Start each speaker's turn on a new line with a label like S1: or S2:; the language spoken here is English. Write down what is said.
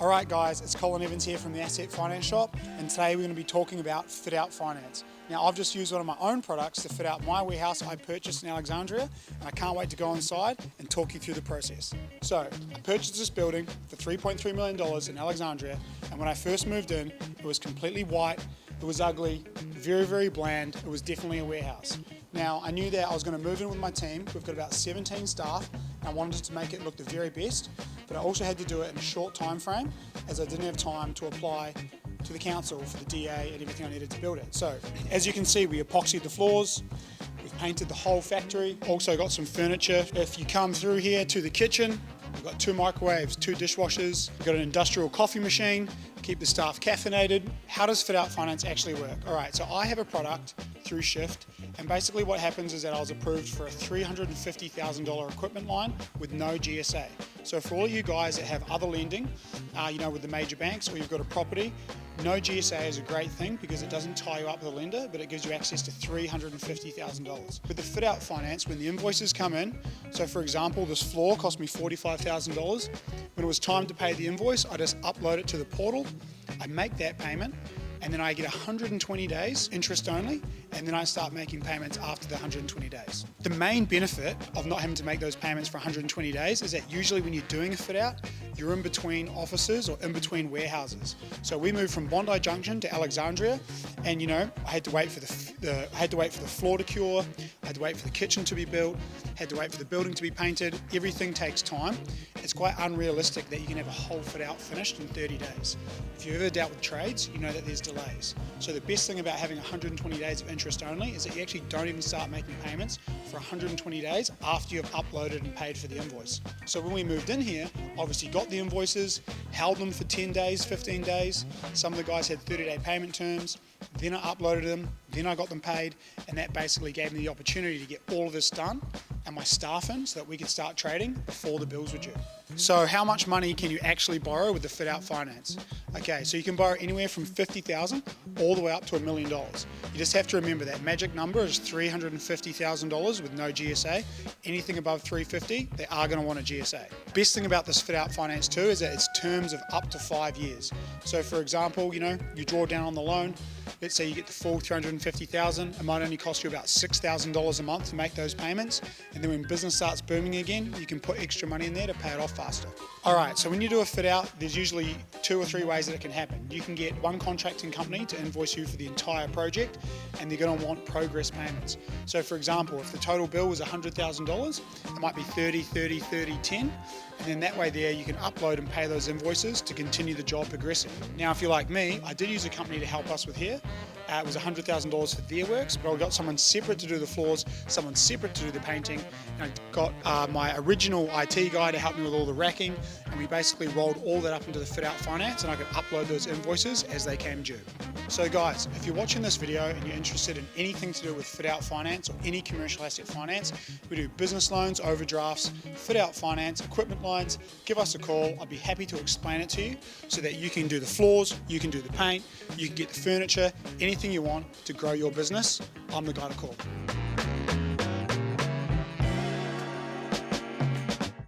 S1: Alright guys, it's Colin Evans here from the Asset Finance Shop, and today we're going to be talking about fit out finance. Now I've just used one of my own products to fit out my warehouse I purchased in Alexandria, and I can't wait to go inside and talk you through the process. So I purchased this building for $3.3 million in Alexandria, and when I first moved in, it was completely white, it was ugly, very bland, it was definitely a warehouse. Now I knew that I was going to move in with my team. We've got about 17 staff, and I wanted to make it look the very best, but I also had to do it in a short time frame as I didn't have time to apply to the council for the DA and everything I needed to build it. So as you can see, we epoxied the floors, we've painted the whole factory, also got some furniture. If you come through here to the kitchen, we've got 2 microwaves, 2 dishwashers, we've got an industrial coffee machine, keep the staff caffeinated. How does fit out finance actually work? All right, so I have a product through Shift, and basically what happens is that I was approved for a $350,000 equipment line with no GSA. So for all you guys that have other lending, with the major banks, or you've got a property, no GSA is a great thing because it doesn't tie you up with a lender, but it gives you access to $350,000. With the fit out finance, when the invoices come in, so for example, this floor cost me $45,000. When it was time to pay the invoice, I just upload it to the portal, I make that payment, and then I get 120 days interest only, and then I start making payments after the 120 days. The main benefit of not having to make those payments for 120 days is that usually when you're doing a fit out, you're in between offices or in between warehouses. So we moved from Bondi Junction to Alexandria, and I had to wait for the floor to cure, I had to wait for the kitchen to be built, had to wait for the building to be painted. Everything takes time. It's quite unrealistic that you can have a whole fit out finished in 30 days. If you've ever dealt with trades, you know that there's delays. So the best thing about having 120 days of interest only is that you actually don't even start making payments for 120 days after you've uploaded and paid for the invoice. So when we moved in here, obviously got the invoices, held them for 10 days, 15 days. Some of the guys had 30-day payment terms. Then I uploaded them, then I got them paid, and that basically gave me the opportunity to get all of this done and my staff in so that we could start trading before the bills were due. So how much money can you actually borrow with the fit out finance? Okay, so you can borrow anywhere from $50,000 all the way up to $1 million. You just have to remember that magic number is $350,000 with no GSA. Anything above $350,000, they are going to want a GSA. Best thing about this fit out finance too is that it's terms of up to 5 years. So for example, you draw down on the loan. Let's say you get the full $350,000, it might only cost you about $6,000 a month to make those payments, and then when business starts booming again, you can put extra money in there to pay it off faster. Alright, so when you do a fit out, there's usually 2 or 3 ways that it can happen. You can get one contracting company to invoice you for the entire project, and they're going to want progress payments. So for example, if the total bill was $100,000, it might be 30, 30, 30, 10, and then that way there you can upload and pay those invoices to continue the job progressing. Now if you're like me, I did use a company to help us with here. It was $100,000 for their works, but I got someone separate to do the floors, someone separate to do the painting, and I got my original IT guy to help me with all the racking, and we basically rolled all that up into the fit out finance, and I could upload those invoices as they came due. So guys, if you're watching this video and you're interested in anything to do with fit out finance or any commercial asset finance, we do business loans, overdrafts, fit out finance, equipment lines, give us a call. I'd be happy to explain it to you so that you can do the floors, you can do the paint, you can get the furniture, anything you want to grow your business. I'm the guy to call.